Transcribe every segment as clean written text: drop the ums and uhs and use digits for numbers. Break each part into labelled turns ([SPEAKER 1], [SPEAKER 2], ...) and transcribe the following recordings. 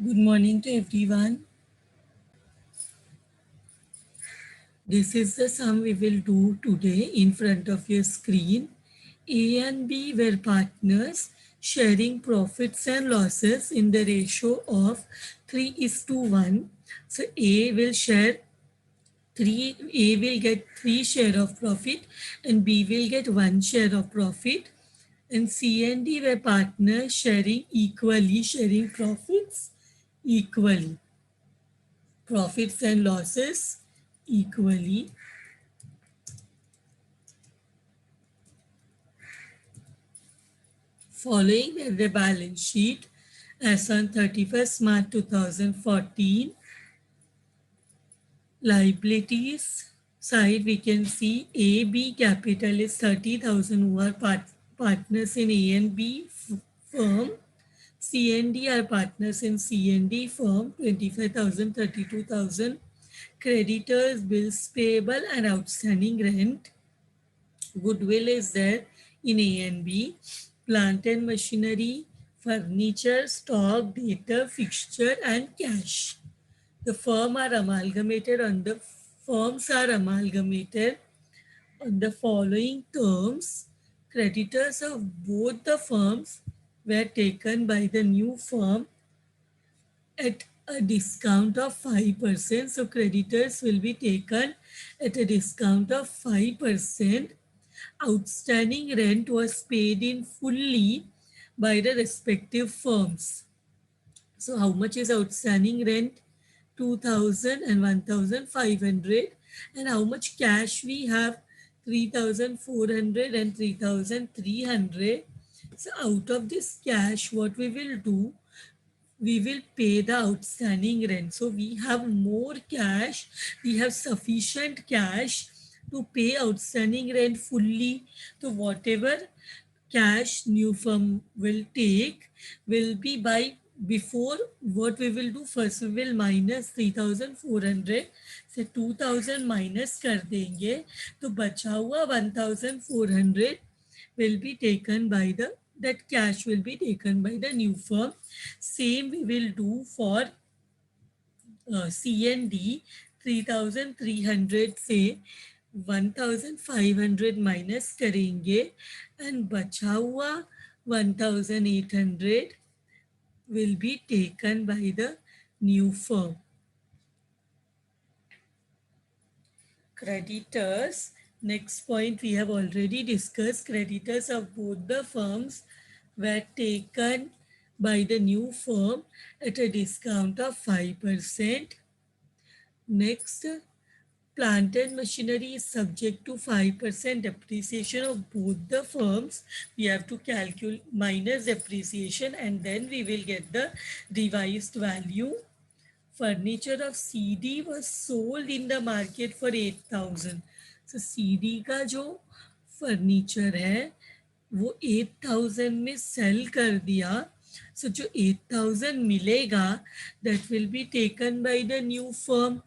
[SPEAKER 1] Good morning to everyone. This is the sum we will do today in front of your screen. A and B were partners sharing profits and losses in the ratio of 3 is to 1. So A will share 3, A will get 3 share of profit and B will get 1 share of profit. And C and D were partners sharing profits equally. Profits and losses equally. Following the balance sheet as on 31st March 2014, liabilities side we can see AB capital is 30,000 who are partners in A and B firm. C and D are partners in C and D firm, 25,000, 32,000. Creditors, bills payable and outstanding rent. Goodwill is there in A and B. Plant and machinery, furniture, stock, data, fixture and cash. The firms are amalgamated on the following terms. Creditors of both the firms were taken by the new firm at a discount of 5%. So creditors will be taken at a discount of 5%. Outstanding rent was paid in fully by the respective firms. So how much is outstanding rent? 2,000 and 1,500. And how much cash we have? 3,400 and 3,300. So out of this cash, what we will do? We will pay the outstanding rent. So we have more cash. We have sufficient cash to pay outstanding rent fully. So whatever cash new firm will take will be by before what we will do first we will minus 3,400 से 2,000 minus कर देंगे तो बचा हुआ 1,400 will be taken by the that cash will be taken by the new firm. Same we will do for C and D. 3,300 से 1,500 minus करेंगे and बचा हुआ 1,800 will be taken by the new firm. Creditors, next point we have already discussed. Creditors of both the firms were taken by the new firm at a discount of 5%. Next, plant and machinery is subject to 5% depreciation of both the firms. We have to calculate minus depreciation and then we will get the revised value. Furniture of CD was sold in the market for 8,000. So CD का जो furniture है वो 8,000 में cell कर दिया. So जो 8,000 मिलेगा that will be taken by the new firm.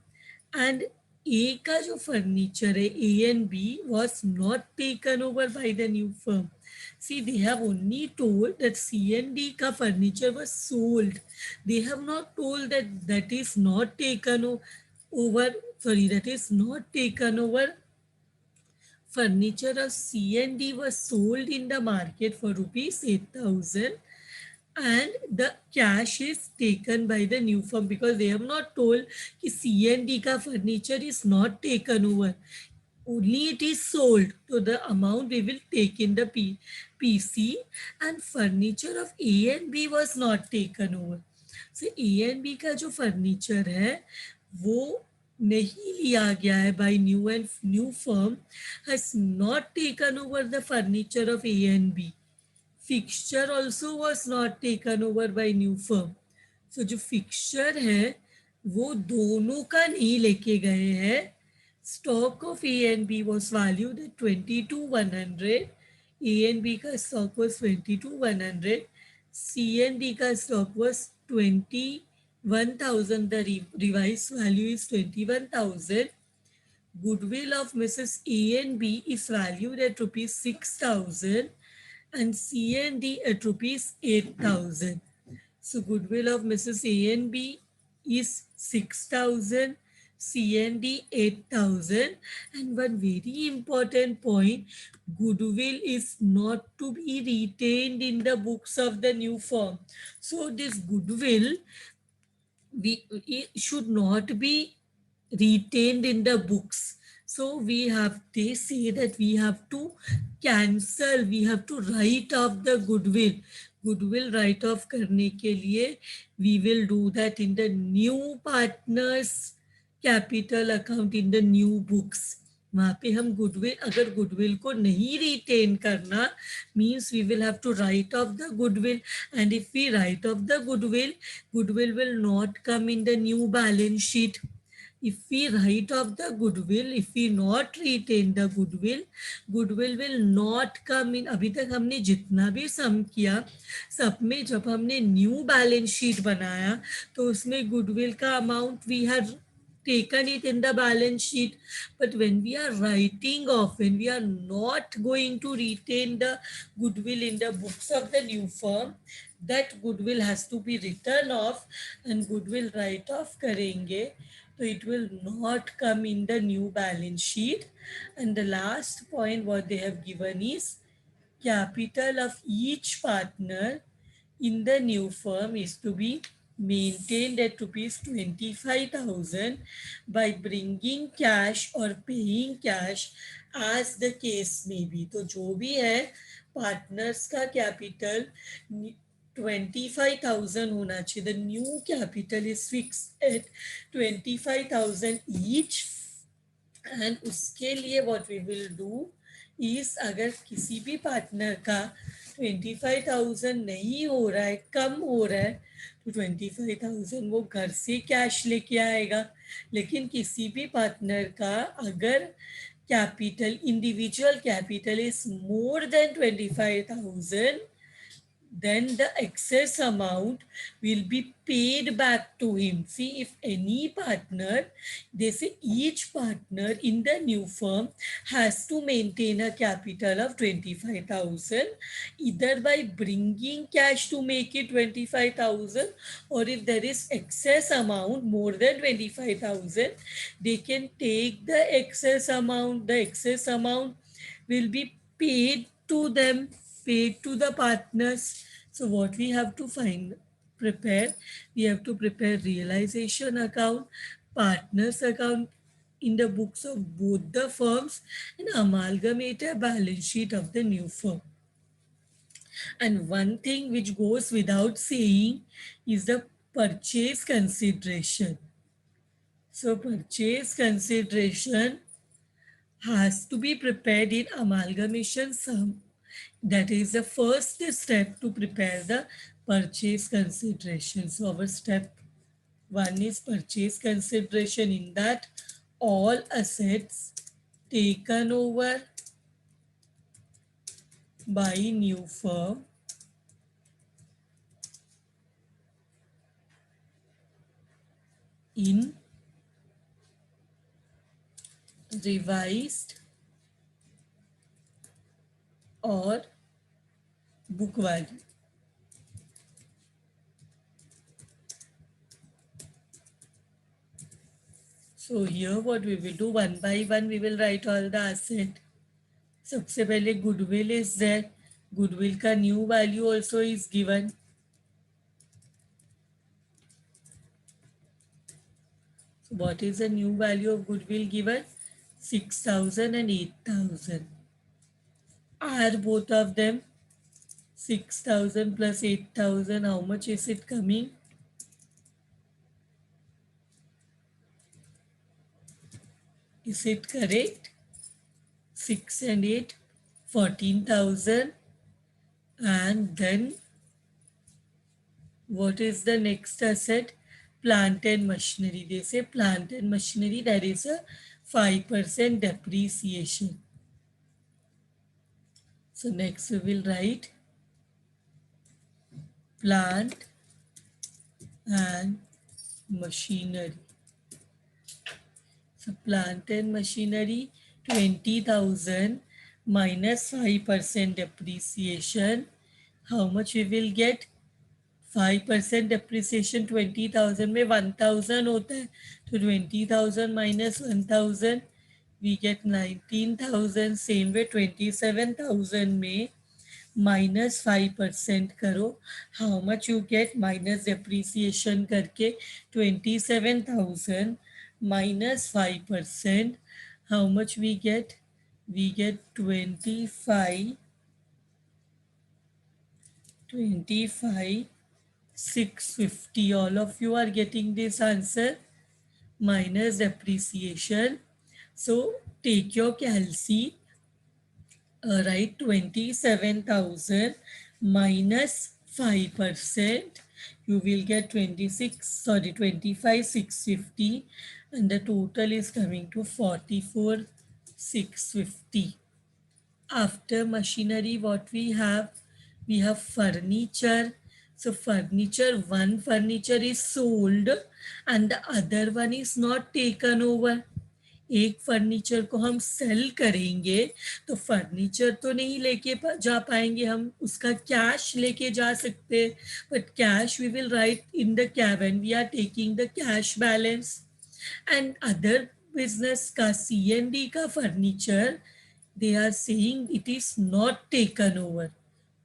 [SPEAKER 1] And A का जो फर्नीचर है A and B was not taken over by the new firm. See, they have only told that C and D ka furniture was sold. They have not told that that is not taken over. Sorry, that is not taken over. Furniture of C and D was sold in the market for rupees 8,000 and the cash is taken by the new firm because they have not told कि C and D ka furniture is not taken over. Only it is sold to the amount we will take in the PC and furniture of A and B was not taken over. So A and B का जो furniture है वो नहीं लिया गया है by new firm has not taken over the furniture of A and B. Fixture also was not taken over by new firm. So जो fixture है वो दोनों का नहीं लेके गए हैं. Stock of A and B was valued at 22,100. A and B का stock was 22,100. C and D का stock was 21,000. The revised value is 21,000. Goodwill of Mrs. A and B is valued at rupees 6,000 and C and D at rupees 8,000. So goodwill of Mrs. A and B is 6,000, C and D 8,000. And one very important point, goodwill is not to be retained in the books of the new firm. So this goodwill, it should not be retained in the books. So they say that we have to cancel, we have to write off the goodwill. Goodwill write off करने के लिए we will do that in the new partners capital account in the new books. वहाँ पे हम goodwill, अगर goodwill को नहीं retain करना, means we will have to write off the goodwill, and if we write off the goodwill, goodwill will not come in the new balance sheet. If we write off the goodwill, if we not retain the goodwill, goodwill will not come in. अभी तक हमने जितना भी सम किया, सब में जब हमने न्यू बैलेंस शीट बनाया तो उसमें goodwill का amount we had taken it in the balance sheet. But when we are writing off, when we are not going to retain the goodwill in the books of the new firm, that goodwill has to be written off, and goodwill write off करेंगे, so it will not come in the new balance sheet. And the last point what they have given is capital of each partner in the new firm is to be maintained at rupees 25,000 by bringing cash or paying cash as the case may be. तो जो भी है partners का capital 25,000 होना चाहिए. The new capital is fixed at 25,000 each. And उसके लिए what we will do is, अगर किसी भी पार्टनर का 25,000 नहीं हो रहा है, कम हो रहा है, तो 25,000 वो घर से कैश लेके आएगा. लेकिन किसी भी पार्टनर का अगर capital, individual capital is more than 25,000, then the excess amount will be paid back to him. See, if any partner, they say each partner in the new firm has to maintain a capital of 25,000, either by bringing cash to make it 25,000, or if there is excess amount more than 25,000, they can take the excess amount. The excess amount will be paid to them, paid to the partners. So what we have to prepare, we have to prepare realization account, partners account in the books of both the firms, and amalgamate a balance sheet of the new firm. And one thing which goes without saying is the purchase consideration. So purchase consideration has to be prepared in amalgamation sum. That is the first step to prepare the purchase consideration. So our step 1 is purchase consideration. In that, all assets taken over by new firm in revised or book value. So here what we will do, one by one we will write all the asset. सबसे पहले goodwill is there. Goodwill का new value also is given. So what is the new value of goodwill given? 6,000 and 8,000. Are both of them 6,000 plus 8,000? How much is it coming? Is it correct? 6 and 8, 14,000. And then what is the next asset? Plant and machinery. They say plant and machinery, there is a 5% depreciation. So next we will write plant and machinery. So plant and machinery 20,000 minus 5% depreciation. How much we will get? 5% depreciation 20,000 में 1,000 होता है, तो 20,000 minus 1,000 we get 19,000. Same way 27,000 में -5% करो, how much you get minus depreciation करके 27,000 -5%, how much we get 25,650. All of you are getting this answer, minus depreciation. So take your calci, write 27,000 minus 5%. You will get 25,650, and the total is coming to 44,650. After machinery, what we have furniture. So one furniture is sold and the other one is not taken over. एक furniture को हम cell करेंगे तो furniture तो नहीं लेके जा पाएंगे, हम उसका कैश लेके जा सकते हैं, but cash we will write in the cabin, we are taking the cash balance. And other business का CND का furniture, they are saying it is not taken over.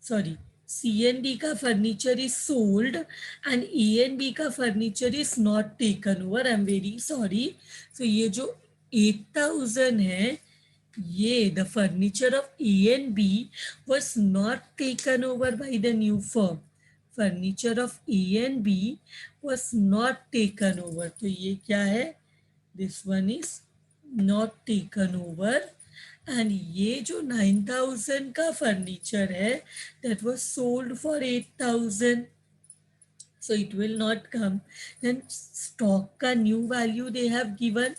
[SPEAKER 1] Sorry, CND का furniture is sold and ANB का furniture is not taken over. I'm very sorry. So ये जो 8,000 है, ये the furniture of ANB was not taken over by the new firm. Furniture of ANB was not taken over. तो ये क्या है? This one is not taken over. And ये जो 9,000 का फर्नीचर है, that was sold for 8,000, so it will not come. Then stock का new value they have given,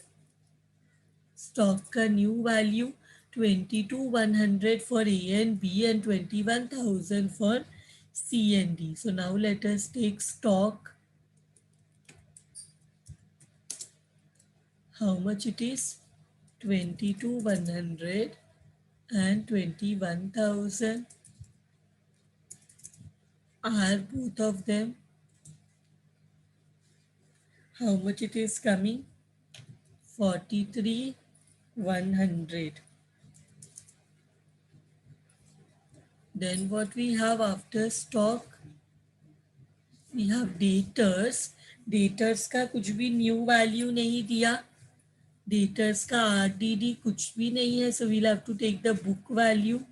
[SPEAKER 1] stock का new value 22,100 for A and B and 21,000 for C and D. So now let us take stock. How much it is? 22,100 and 21,000 are both of them. How much it is coming? 43,100. Then what we have after stock? We have debtors. Debtors का कुछ भी new value नहीं दिया. Debtors का RDD कुछ भी नहीं है. So we'll have to take the book value.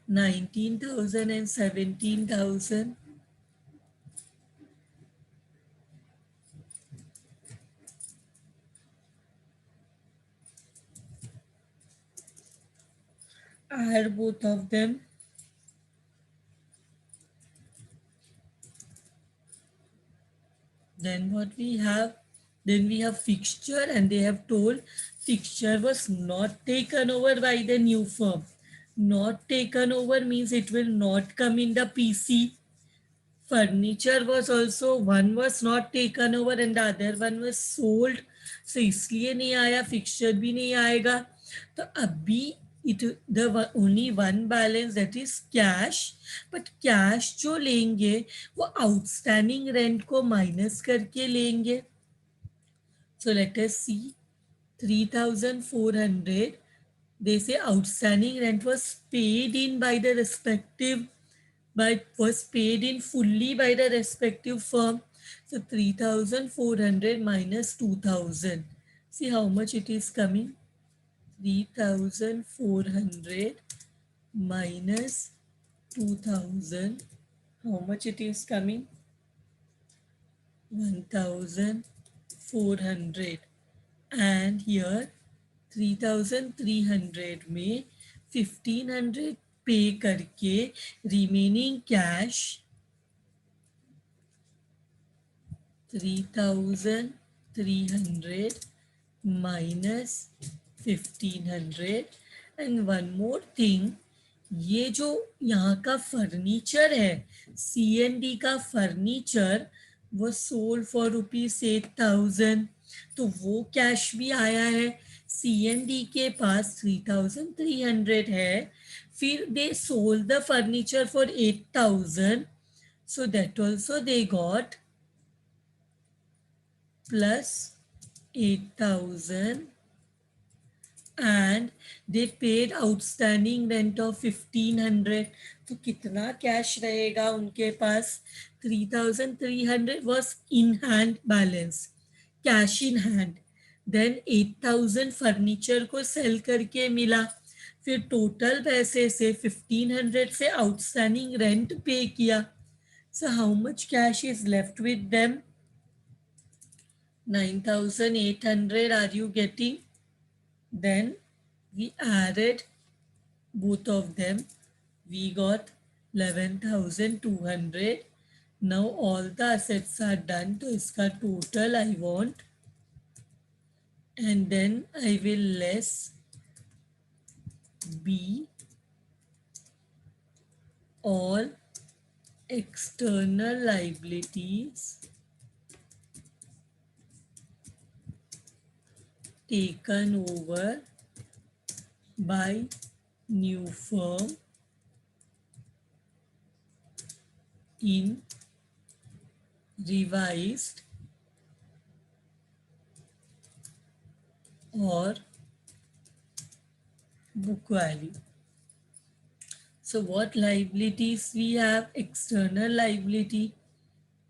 [SPEAKER 1] $19,000 and $17,000. Add both of them. Then what we have? Then we have fixture, and they have told fixture was not taken over by the new firm. Not taken over means it will not come in the PC. Furniture was also, one was not taken over and the other one was sold. So इसलिए नहीं आया, fixture भी नहीं आएगा. तो अभी the only one balance, that is cash. But cash जो लेंगे वो outstanding rent को minus करके लेंगे. So let us see, 3,400. They say outstanding rent was paid in by the respective, was paid in fully by the respective firm. So 3,400 minus 2,000. See how much it is coming. 3,400 minus 2,000. How much it is coming? 1,400. And here 3,300 में 1,500 पे करके remaining cash 3,300 minus 1,500. And one more thing, ये जो यहाँ का furniture है, CND का furniture वो सोल्ड फॉर ₹8,000. तो वो कैश भी आया है। CND के पास 3,300 है, फिर they sold the furniture for 8,000, so that also they got plus 8,000, and they paid outstanding rent of 1,500. तो कितना कैश रहेगा उनके पास? 3,300 was in hand balance, cash in hand. Then 8,000 furniture को सेल करके मिला, फिर टोटल पैसे से 1,500 से आउटस्टैंडिंग रेंट पे किया। So how much cash is left with them? 9,800. Are you getting? Then we added both of them. We got 11,200. Now all the assets are done. So iska total I want. And then I will less B all external liabilities taken over by new firm in revised or book value. So what liabilities we have? External liability.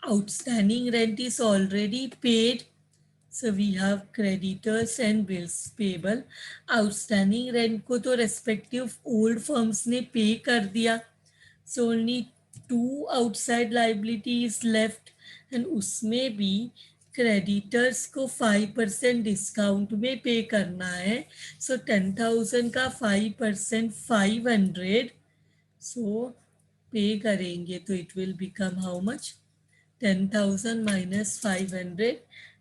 [SPEAKER 1] Outstanding rent is already paid. So we have creditors and bills payable. Outstanding rent को तो respective old firms ने pay कर दिया. So only two outside liabilities left, and उसमें भी creditors को 5% discount में पे करना है. सो 10,000 का 5% 500. सो पे करेंगे तो it will become how much? 10,000 minus 500,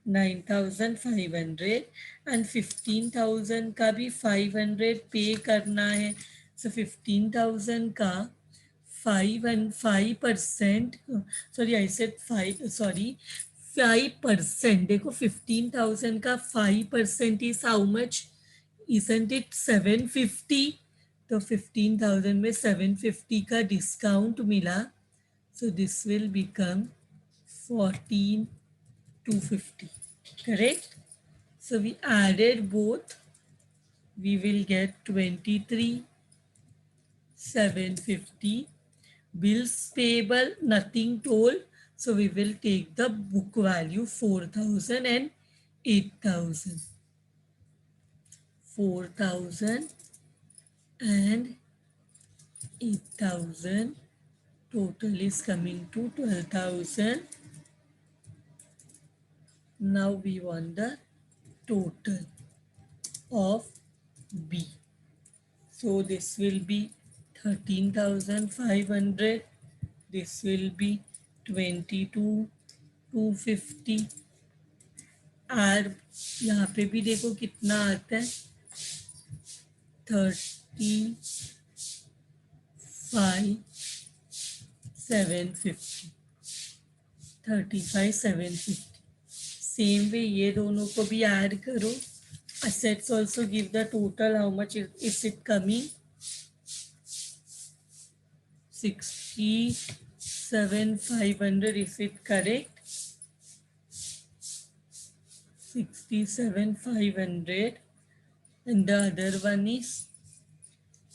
[SPEAKER 1] 9,500, and 15,000 का भी 500 पे करना है. सो 15,000 का 5% सॉरी आई सेड 5%. देखो 15,000 का 5% is how much? isn't it 750? तो 15,000 में 750 का डिस्काउंट मिला. So this will become 14,250. Correct? So we added both. We will get 23,750. Bills payable, nothing told. So we will take the book value 4,000 and 8,000. 4,000 and 8,000. Total is coming to 12,000. Now we want the total of B. So this will be 13,500. This will be 22,250. और यहाँ पे भी देखो कितना आता है, 35,750. 35,750. Same way ये दोनों को भी ऐड करो. Assets also give the total. How much is it coming? 67,500. Is it correct? 67,500. And the other one is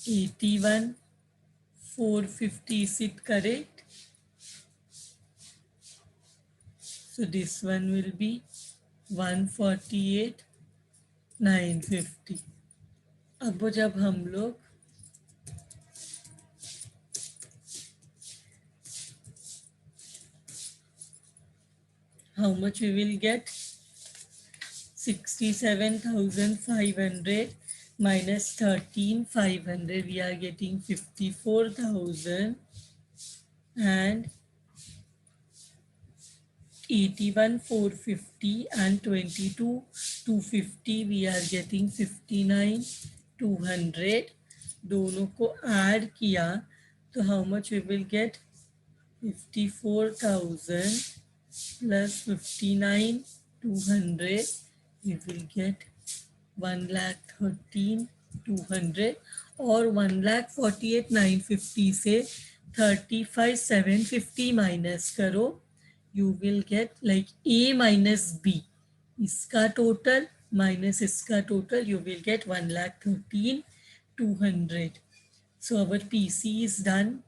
[SPEAKER 1] 81,450. Is it correct? So this one will be 148,950. अब जब हम लोग how much we will get? 67,500 minus 13,500. We are getting 54,000 and 81,450 and 22,250. We are getting 59,200. दोनों को add किया तो how much we will get? 54,000 plus 59,200 we will get 1,13,200 और 1,48,950 से 35,750 माइनस करो, you will get like A minus B. इसका total minus इसका total, you will get 1,13,200. So our PC is done.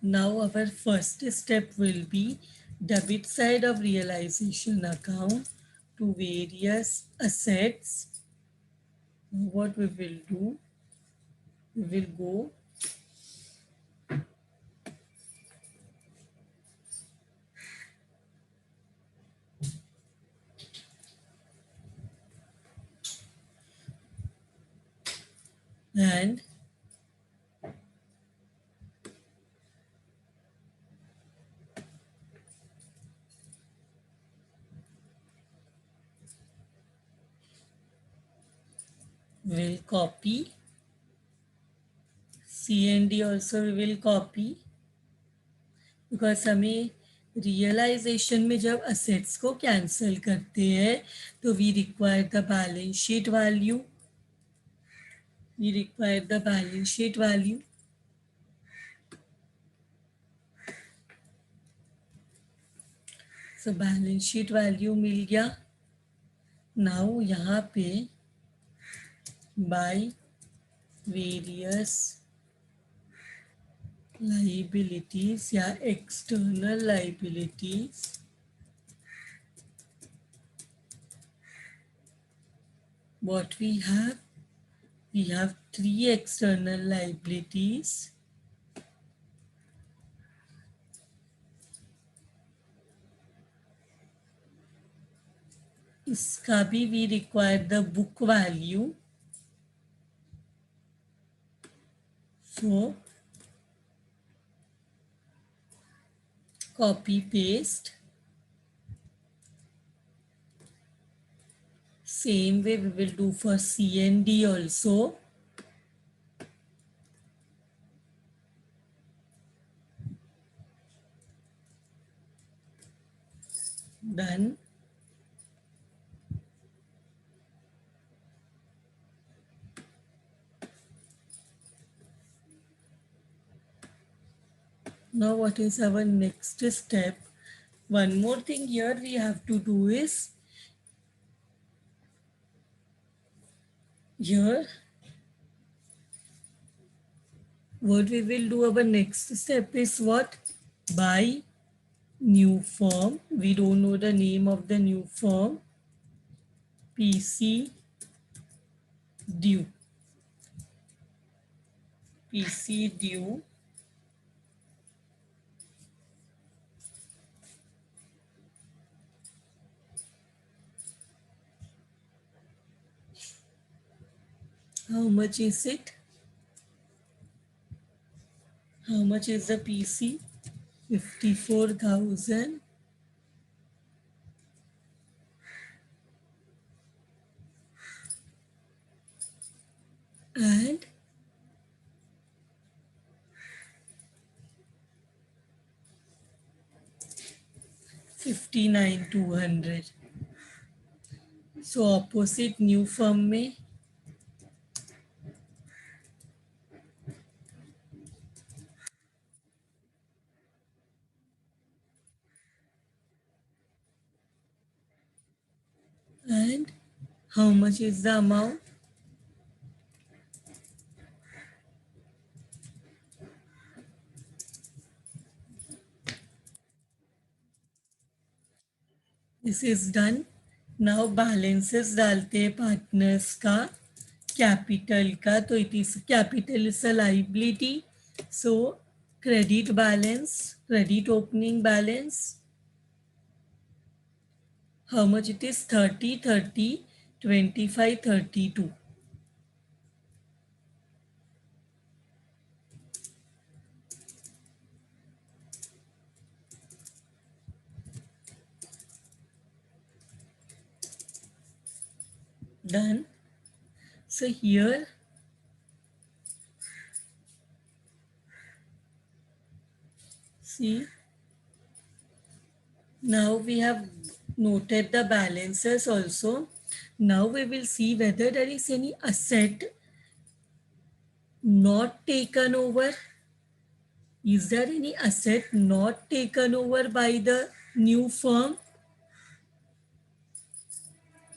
[SPEAKER 1] Now our first step will be debit side of realization account to various assets. What we will do, we will go and will copy C&D also we will copy, because हमें realization में जब assets को cancel करते हैं तो we require the balance sheet value, we require the balance sheet value. So balance sheet value मिल गया. Now यहाँ पे by various liabilities या external liabilities, what we have 3 external liabilities. इसका भी we require the book value. So copy paste. Same way we will do for C&D also. Done. Now what is our next step? One more thing here we have to do is, here what we will do, our next step is what? Buy new firm. We don't know the name of the new firm. PC due. PC due. How much is it? How much is the PC? 54,000. And 59,200. So opposite new firm में and how much is the amount? This is done. Now balances डालते हैं partners का capital का. तो it is capital is a liability. So credit balance, credit opening balance, how much it is? 30, 30, 25, 32. Done. So here See, now we have noted the balances also. Now we will see whether there is any asset not taken over. Is there any asset not taken over by the new firm?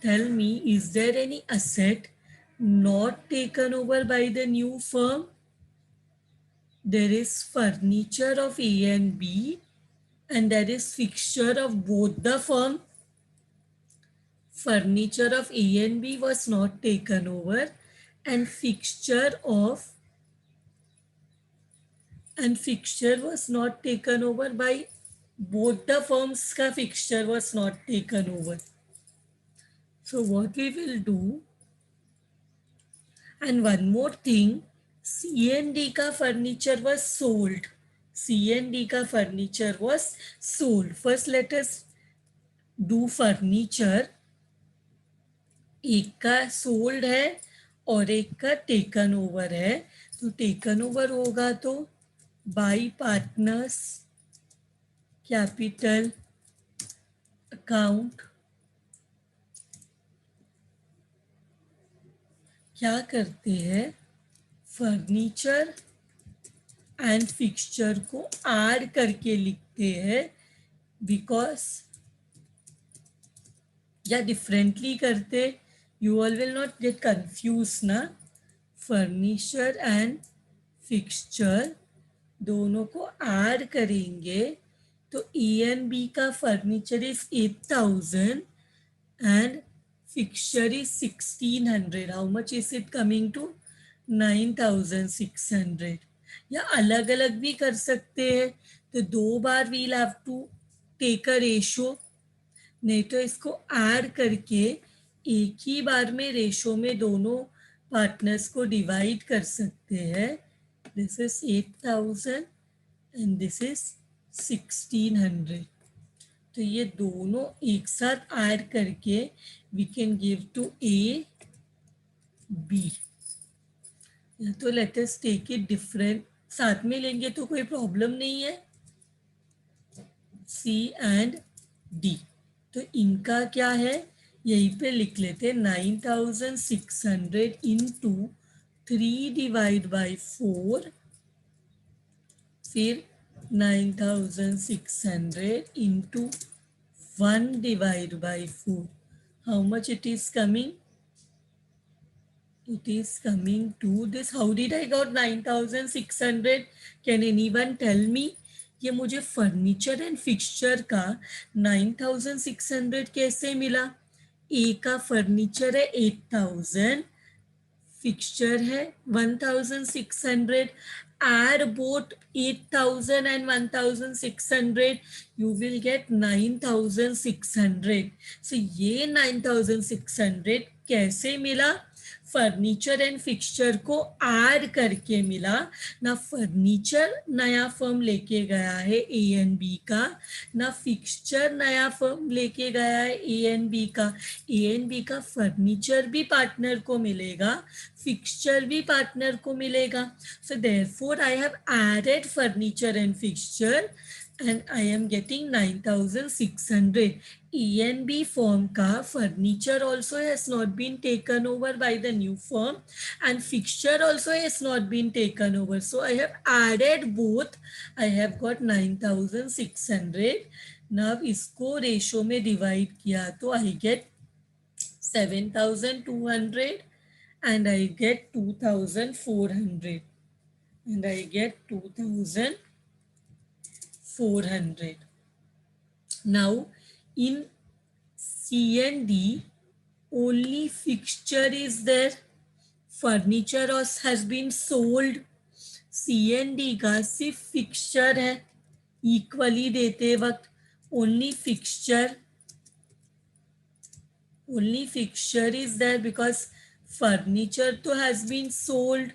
[SPEAKER 1] Tell me, is there any asset not taken over by the new firm? There is furniture of A and B, and there is fixture of both the firm. Furniture of A and B was not taken over, and fixture was not taken over by both the firms. Ka fixture was not taken over. So what we will do, and one more thing, C&D ka furniture was sold. C&D ka furniture was sold. First let us do furniture. एक का sold है और एक का taken over है. तो taken over होगा तो बाय पार्टनर्स कैपिटल अकाउंट क्या करते हैं, फर्नीचर एंड फिक्सचर को ऐड करके लिखते हैं, बिकॉज या डिफरेंटली करते, you all will not get confuse ना. फर्नीचर एंड फिक्सचर दोनों को ऐड करेंगे तो ए एंड बी का furniture is 8,000 and fixture is 1,600. How much is it coming to? 9,600. या अलग अलग भी कर सकते हैं, तो दो बार we'll have to take a ratio, नहीं तो इसको ऐड करके एक ही बार में रेशो में दोनों पार्टनर्स को डिवाइड कर सकते हैं. This is 8,000 and this is 1,600. तो ये दोनों एक साथ ऐड करके we can give to A B. तो let us take it different, साथ में लेंगे तो कोई प्रॉब्लम नहीं है. सी एंड डी, तो इनका क्या है यहीं पे लिख लेते. 9,600 इंटू 3 डिवाइड बाई 4, फिर 9,600 into 1 divide by 4. How much it is coming? It is coming to this. How did I got 9,600? Can anyone tell me? ये मुझे फर्नीचर एंड फिक्सचर का 9,600 कैसे मिला? ए का फर्नीचर है 8,000, फिक्सचर है 1,600. add both 8,000 and 1,600, you will get 9,600. So ये 9,600 कैसे मिला? फर्नीचर एंड फिक्सचर को ऐड करके मिला ना. फर्नीचर नया फर्म लेके गया है ए एंड बी का, ना फिक्सचर नया फर्म लेके गया है ए एंड बी का. ए एंड बी का फर्नीचर भी पार्टनर को मिलेगा, फिक्सचर भी पार्टनर को मिलेगा. So therefore I have added furniture and fixture and I am getting 9,600. E and B firm ka furniture also has not been taken over by the new firm and fixture also has not been taken over. So I have added both. I have got 9,600. Now isko ratio में divide किया तो I get 7,200 and I get 2,400 and I get 2,400. Now in C and D only fixture is there, furniture has been sold. C and D का सिर्फ fixture है, equally देते वक्त only fixture is there because furniture तो has been sold,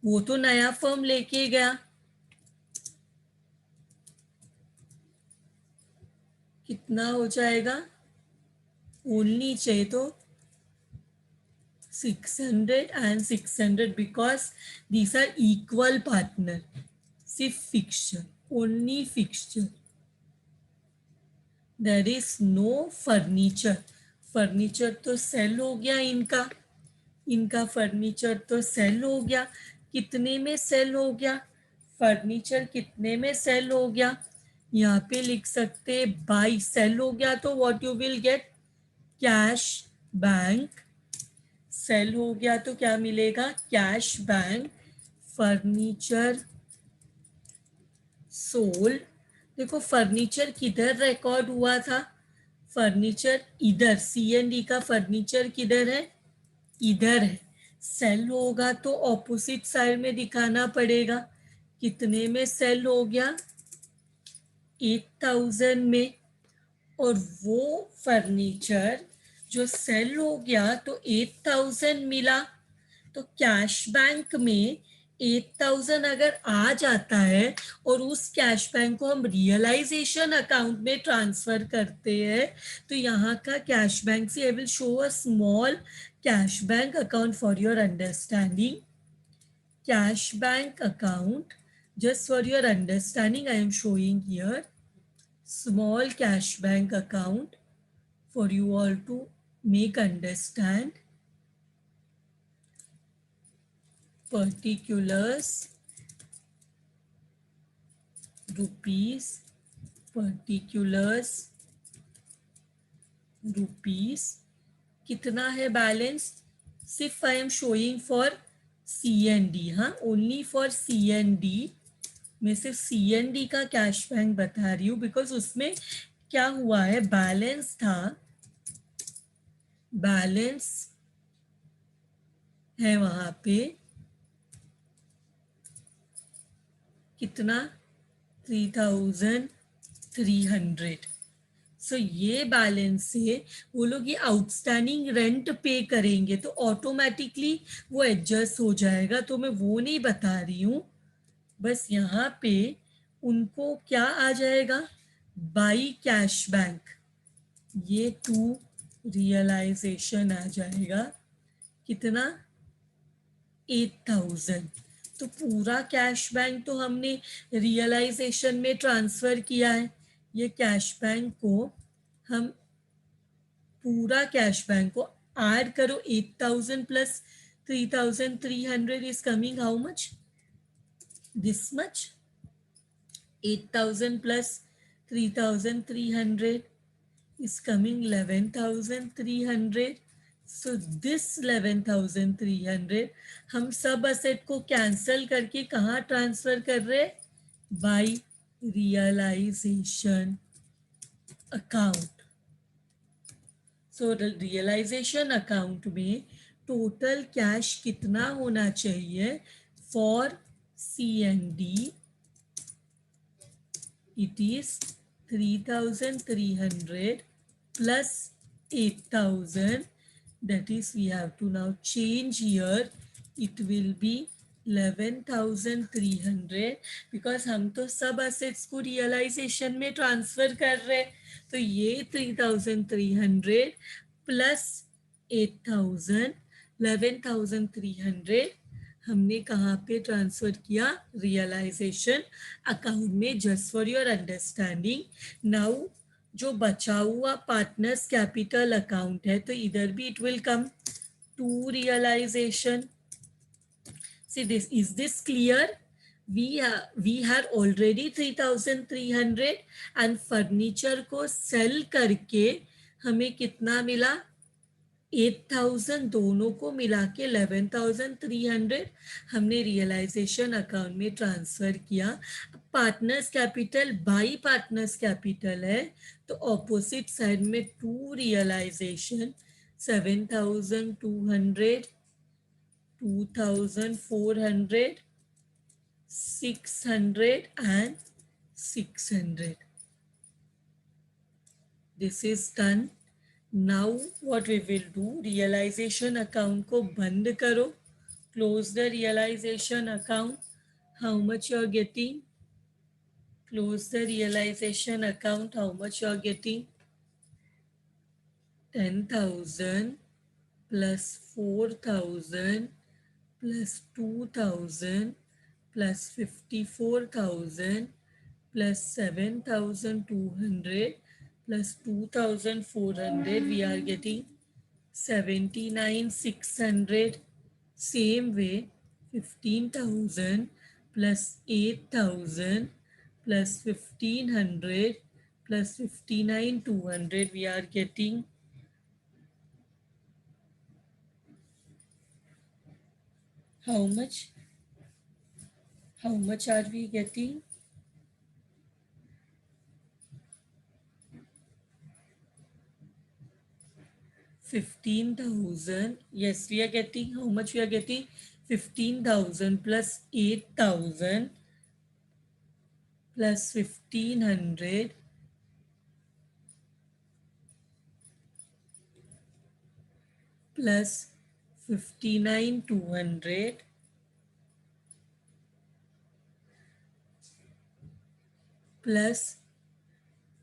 [SPEAKER 1] वो तो नया firm लेके गया. कितना हो जाएगा? ओनली चाहिए तो 600 and 600 because these are equal partner. सिर्फ fixture only fixture. There is no furniture. Furniture तो सेल हो गया इनका, इनका फर्नीचर तो सेल हो गया। कितने में सेल हो गया? फर्नीचर कितने में सेल हो गया? यहाँ पे लिख सकते बाई सेल हो गया तो what you will get? Cash bank. Sale हो गया तो क्या मिलेगा? Cash bank. Furniture sold. देखो फर्नीचर किधर रिकॉर्ड हुआ था? फर्नीचर इधर, सी एंड डी का फर्नीचर किधर है? इधर है। सेल होगा तो ऑपोजिट साइड में दिखाना पड़ेगा। कितने में सेल हो गया? 8000 में। और वो फर्नीचर जो सेल हो गया तो 8000 मिला, तो कैश बैंक में 8000 अगर आ जाता है और उस कैश बैंक को हम रियलाइजेशन अकाउंट में ट्रांसफर करते हैं, तो यहाँ का कैश बैंक से I will show a small cash bank account for your understanding. Cash bank account, just for your understanding I am showing here small cash bank account for you all to make understand. Particulars rupees, particulars rupees, कितना है balance? सिर्फ I am showing for C and D, हाँ only for C and D. मैं सिर्फ C and D का cash bank बता रही हूँ बिकॉज उसमें क्या हुआ है, बैलेंस था, बैलेंस है वहां पे कितना? 3300। सो ये बैलेंस से वो लोग ये आउटस्टैंडिंग रेंट पे करेंगे तो ऑटोमेटिकली वो एडजस्ट हो जाएगा, तो मैं वो नहीं बता रही हूँ। बस यहाँ पे उनको क्या आ जाएगा? बाई कैश बैंक, ये टू रियलाइजेशन आ जाएगा। कितना? 8000। तो पूरा कैश बैंक तो हमने रियलाइजेशन में ट्रांसफर किया है। ये कैश बैंक को हम, पूरा कैश बैंक को ऐड करो, 8000 plus 3300 is coming how much? This much. 8000 plus 3300 is coming 11300. So this 11300 हम सब असेट को कैंसल करके कहाँ ट्रांसफर कर रहे? By realization account. So realization account में टोटल कैश कितना होना चाहिए for C and D? It is 3300 plus 8000, that is we have to now change here, it will be 11300 because हम तो सब असेट्स को रियलाइजेशन में ट्रांसफर कर रहे हैं। तो ये 3300 प्लस 8000, 11300 हमने कहाँ पे ट्रांसफर किया? रियलाइजेशन अकाउंट में, just for your understanding. Now जो बचा हुआ पार्टनर्स कैपिटल अकाउंट है तो इधर भी it will come to realization. See this, is this clear? we had already 3300 and furniture को सेल करके हमें कितना मिला? 8000, दोनों को मिला के 11300 हमने रियलाइजेशन अकाउंट में ट्रांसफर किया। Partners capital by partners capital है तो ऑपोजिट साइड में to realisation, 7200, 2400, 600 and 600. This is done. Now what we will do, realization account को बंद करो, close the realization account. How much you are getting? Close the realization account. How much you are getting? 10,000 plus 4,000 plus 2,000 plus 54,000 plus 7,200 plus 2,400, we are getting 79,600. Same way, 15,000 plus 8,000 plus 1,500 plus 59,200, we are getting how much? How much are we getting? 15,000. Yes, we are getting how much we are getting? 15,000 plus 8,000 plus 1,500 plus 59,200 plus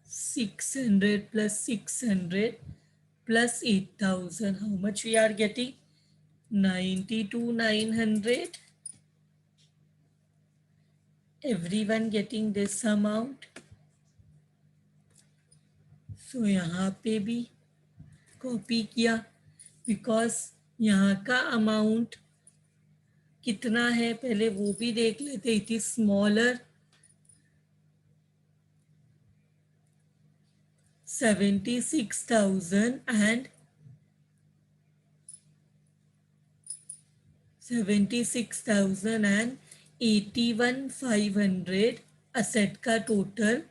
[SPEAKER 1] 600 plus 600 plus 8,000. How much we are getting? 92,900. Everyone getting this amount. So यहाँ पे भी copy किया, because यहाँ का amount कितना है पहले वो भी देख लेते. It is smaller 76,000 and 81,500 asset का टोटल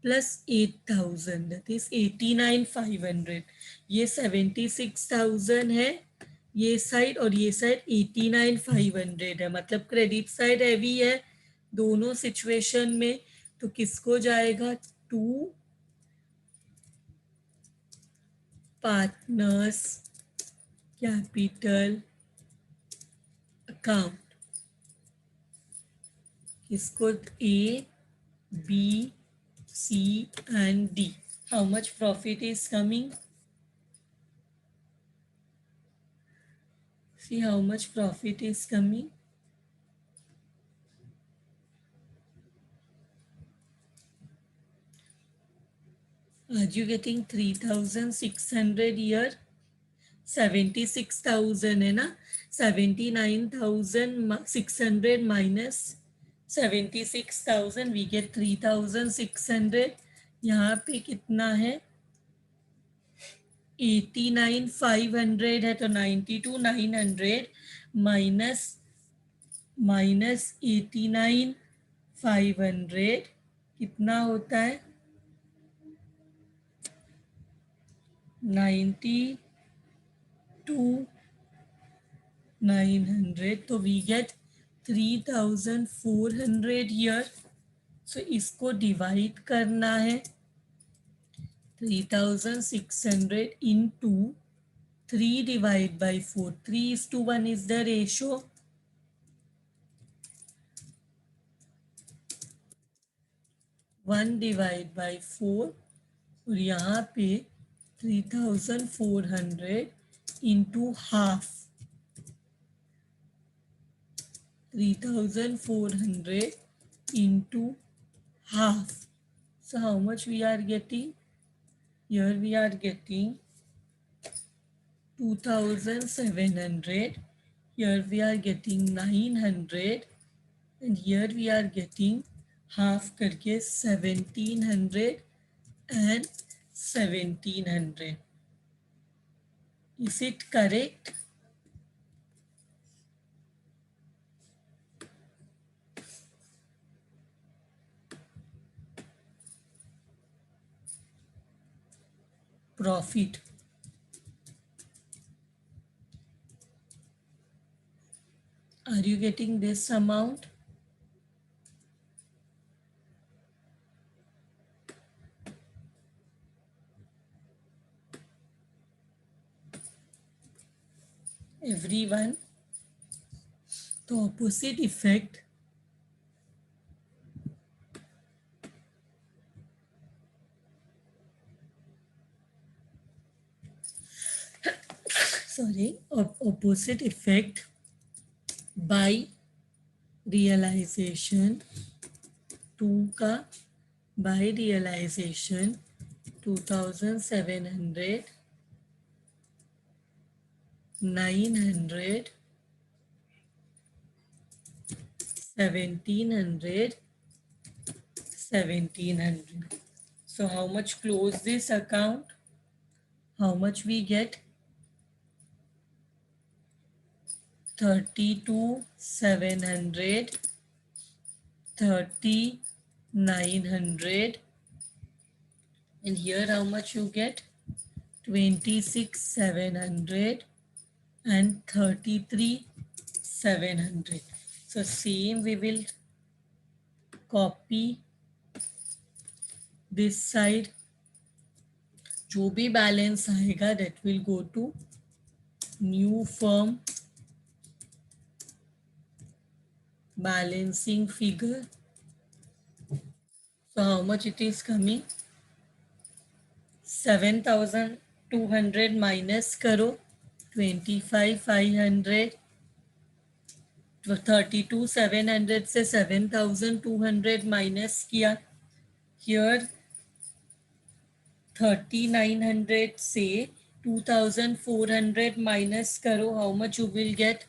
[SPEAKER 1] प्लस 8,000 दैट इज 89,500. ये 76,000 है ये साइड और ये साइड 89,500 है. मतलब क्रेडिट साइड हैवी है दोनों सिचुएशन में. तो किसको जाएगा? To partners capital account. किसको? A, B, C and D. How much profit is coming? See how much profit is coming. Are you getting 3,600 here? 76,000 है ना. 79,600 minus 76,000 we get 3,600. यहाँ पे कितना है? 89,500 है तो 92,900 माइनस 89,500 कितना होता है? 92,900. तो वी गेट 3,400 हियर. सो इसको डिवाइड करना है 3,600 into 3 divided by 4. 3:1 is the ratio. 1 divided by 4 और यहाँ पे 3,400 into half. 3,400 into half. So how much we are getting? Here we are getting 2,700. Here we are getting 900. And here we are getting half करके 1,700 and 1,700. Is it correct? Profit. Are you getting this amount? Everyone. तो opposite effect opposite effect by realization 2 का by realization 2700, 900, 1700, 1700. So how much close this account? How much we get? 32,700, 30,900, and here how much you get? 26,700 and 33,700. So same we will copy this side. जो भी balance आएगा that will go to new firm balancing figure. So how much it is coming? 7,200 minus करो 25,500, 32,700 से 7,200 minus किया. Here 3,900 से 2,400 minus करो. How much you will get?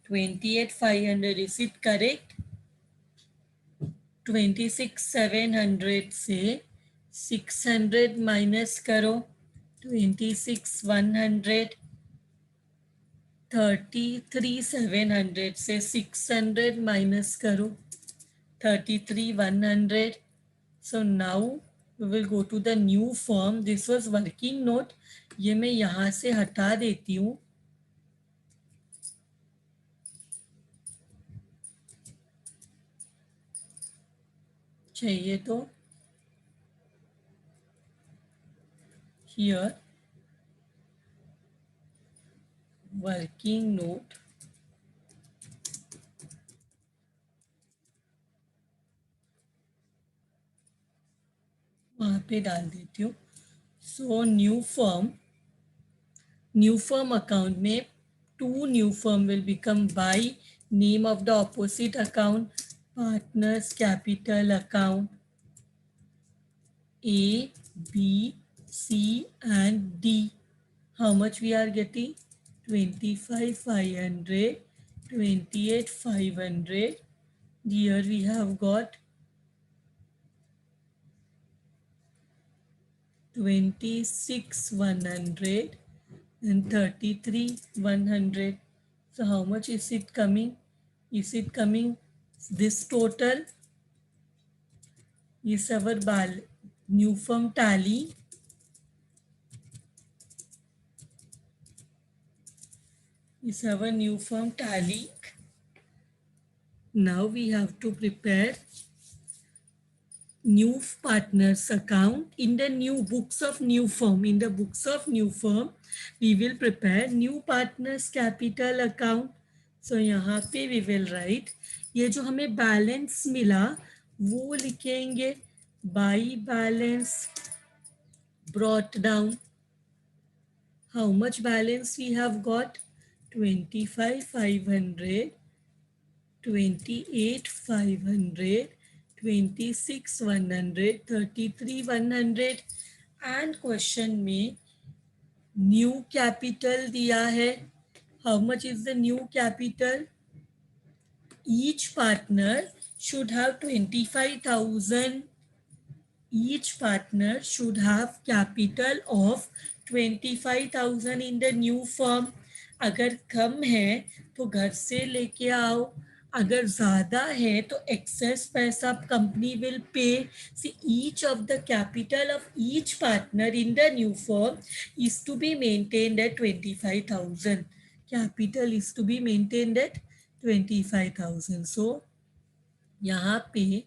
[SPEAKER 1] 28,500. Is it correct? 26,700 से 600 minus करो. 26,100. 33,700 से 600 minus करो. 33,100. So now we will go to the new firm. This was working note. ये मैं यहाँ से हटा देती हूँ. चाहिए तो here working note वहाँ पे डाल देती हूँ. So new firm account में two new firm will become by name of the opposite account, partners capital account A, B, C and D. How much we are getting? 25,500, 28,500. Here we have got 26,100 and 33,100. So how much is it coming? Is it coming? This total is our new firm tally. Is our new firm tally. Now we have to prepare new partners account in the new books of new firm. In the books of new firm, we will prepare new partners capital account. So यहाँ पे we will write ये जो हमें balance मिला वो लिखेंगे by balance brought down. How much balance we have got? 25,500, 28,500, 26,100, 33,100 and question में new capital दिया है. How much is the new capital? Each partner should have 25,000. Each partner should have capital of 25,000 in the new firm. अगर कम है तो घर से लेके आओ. अगर ज़्यादा है तो excess पैसा company will pay. See, each of the capital of each partner in the new firm is to be maintained at 25,000. Capital is to be maintained at 25,000. So, यहाँ पे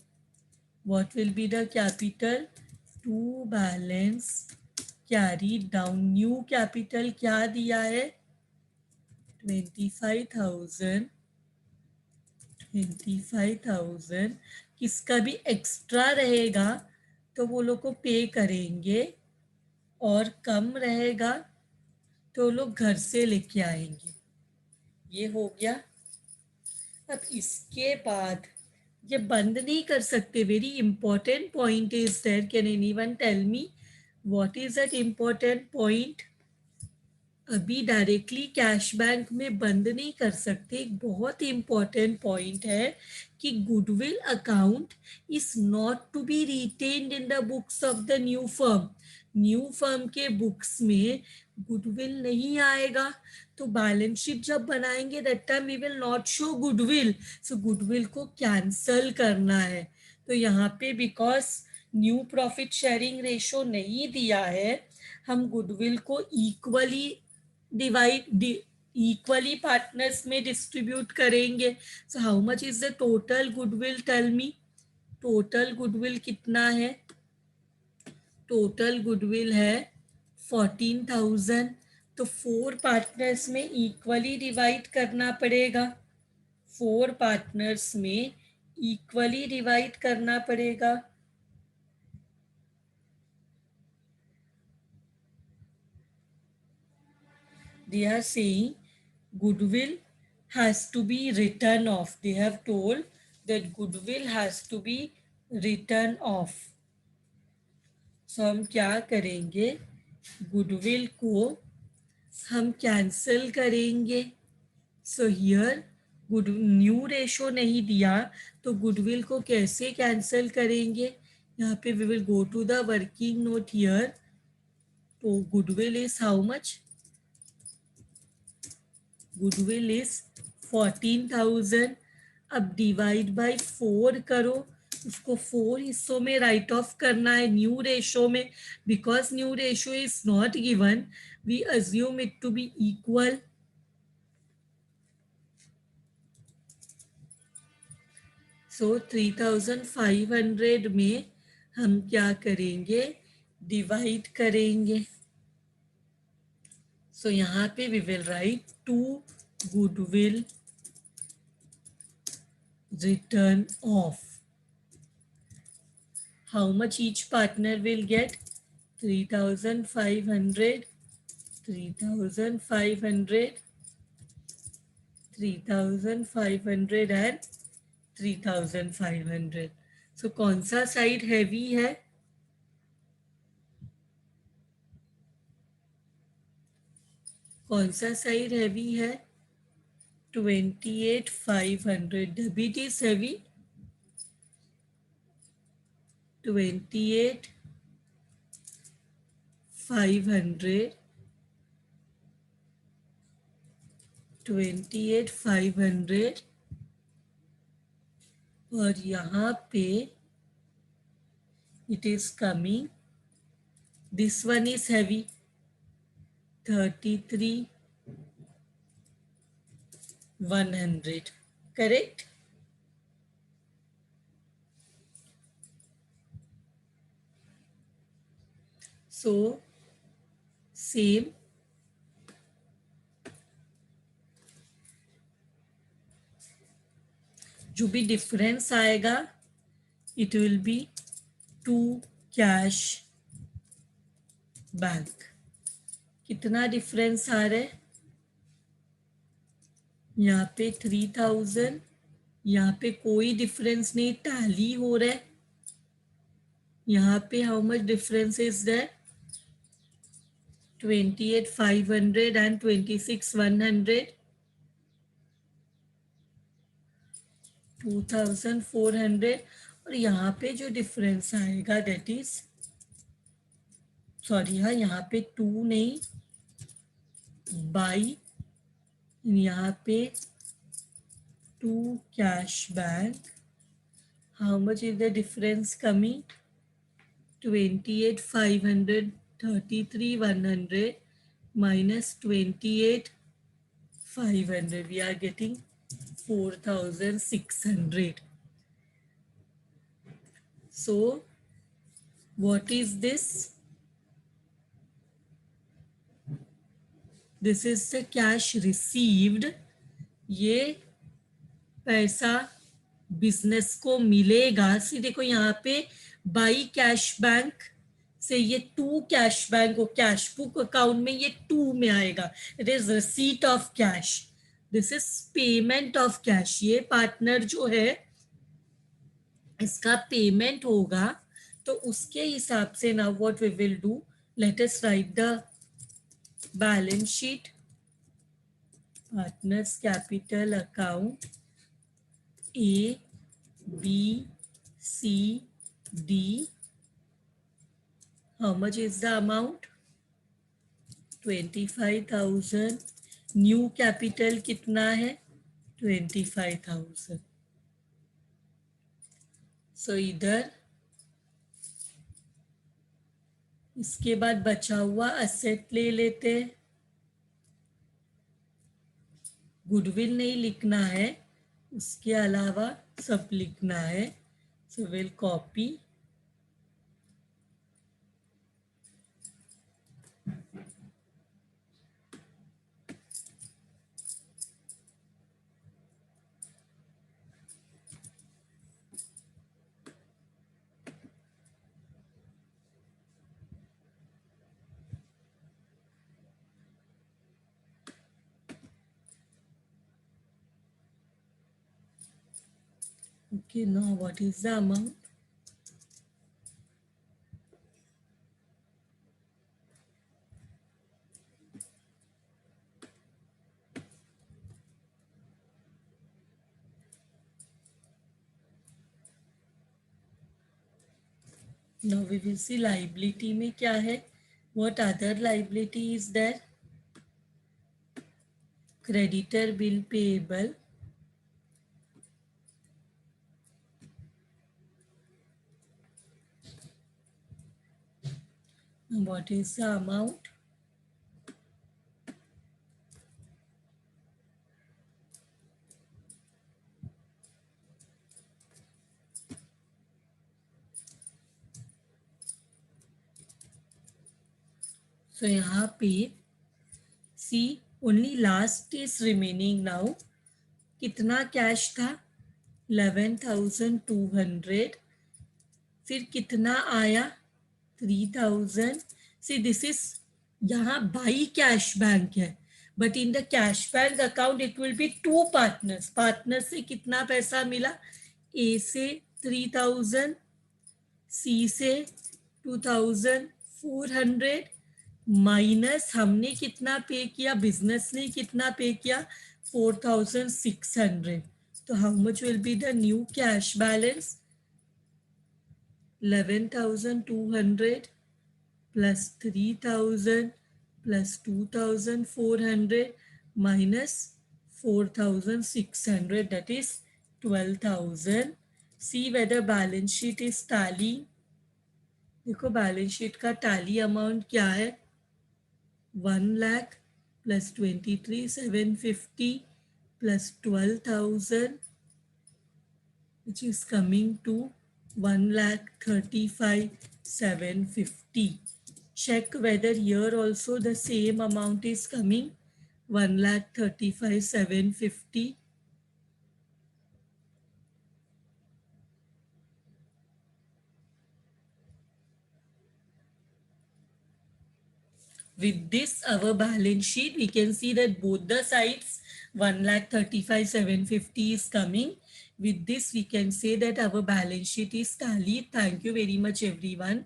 [SPEAKER 1] what will be the capital? To balance carried down. New capital क्या दिया है? 25,000. 25,000. किसका भी extra रहेगा तो वो लोग को पे करेंगे और कम रहेगा तो लोग घर से लेके आएंगे. ये हो गया. अब इसके बाद ये बंद नहीं कर सकते. Very important point is there. Can anyone tell me what is that important point? अभी डायरेक्टली कैश बैंक में बंद नहीं कर सकते. एक बहुत इंपॉर्टेंट पॉइंट है कि goodwill account is not to be retained in the books of the new firm. New firm के बुक्स में गुडविल नहीं आएगा. तो बैलेंस शीट जब बनाएंगे that time we will not show goodwill. So goodwill को कैंसल करना है. तो यहाँ पे because new profit sharing ratio नहीं दिया है, हम गुडविल को इक्वली पार्टनर्स में डिस्ट्रीब्यूट करेंगे. So how much is the total goodwill? Tell me. Total goodwill कितना है? टोटल गुडविल है 14,000. तो 4 पार्टनर्स में इक्वली डिवाइड करना पड़ेगा. 4 पार्टनर्स में इक्वली डिवाइड करना पड़ेगा. They are saying goodwill has to be written off. They have told that goodwill has to be written off. So हम क्या करेंगे? गुडविल को हम कैंसिल करेंगे. So here good new ratio नहीं दिया तो गुडविल को कैसे कैंसिल करेंगे? यहाँ पे we will go to the working note here. तो goodwill is how much? Goodwill is 14,000. अब डिवाइड बाय 4 करो. उसको 4 हिस्सों में राइट ऑफ करना है न्यू रेशो में. Because new ratio is not given, we assume it to be equal. So 3,500 में हम क्या करेंगे? डिवाइड करेंगे. सो यहाँ पे we will write to goodwill return off. How much each partner will get? 3,500, 3,500, 3,500 and 3,500. So कौन सा साइड हैवी है? कौन सा साइड हैवी है? 28,500. Debit is heavy. 28,500, 28,500. और यहाँ पे it is coming, this one is heavy, 33,100. correct? So same जो भी डिफरेंस आएगा it will be to cash bank. कितना डिफरेंस आ रहा है? यहाँ पे 3,000, यहाँ पे कोई डिफरेंस नहीं, टैली हो रहा है. यहाँ पे how much difference is that? 28,500 and 26,100. 2,400. और यहाँ पे जो डिफरेंस आएगा दैट इज, सॉरी हाँ, यहाँ पे 2 नहीं, बाई यहाँ पे 2 cash bank. How much is the difference coming? 28,500, 33,100 minus 28,500. We are getting 4,600. So what is this? This is the cash received. ये पैसा बिजनेस को मिलेगा. सी देखो यहाँ पे बाई कैश बैंक से ये 2 cash bank, cash book account में ये 2 में आएगा. It is receipt of cash. This is payment of cash. ये पार्टनर जो है इसका पेमेंट होगा, तो उसके हिसाब से now what we will do, let us write the balance sheet, partners capital account A B C D. How much is the amount? 25,000. New capital कितना है? 25,000. सो इधर इसके बाद बचा हुआ असेट ले लेते हैं. गुडविल नहीं लिखना है, उसके अलावा सब लिखना है. So will copy. Okay, now what is the amount? Now we will see liability में क्या है. What other liability is there? Creditor bill payable. What is the amount? So यहाँ पे see only last is remaining now. कितना cash था? 11,200. फिर कितना आया? 3,000. सी दिस इज, यहाँ बाई कैश बैंक है, but in the cash bank account it will be to partners. Partner से कितना पैसा मिला? ए से 3,000, सी से 2,400 माइनस हमने कितना पे किया, बिजनेस ने कितना पे किया? 4,600. तो how much will be the new cash balance? 11,200 plus 3,000 plus 2,400 minus 4,600, that is 12,000. See whether balance sheet is tally. देखो बैलेंस शीट का टैली अमाउंट क्या है? 1 lakh plus 23,750 plus 12,000, which is coming to 1,35,750. Check whether here also the same amount is coming, 1,35,750. With this, our balance sheet, we can see that both the sides 1,35,750 is coming. With this, we can say that our balance sheet is tally. Thank you very much, everyone.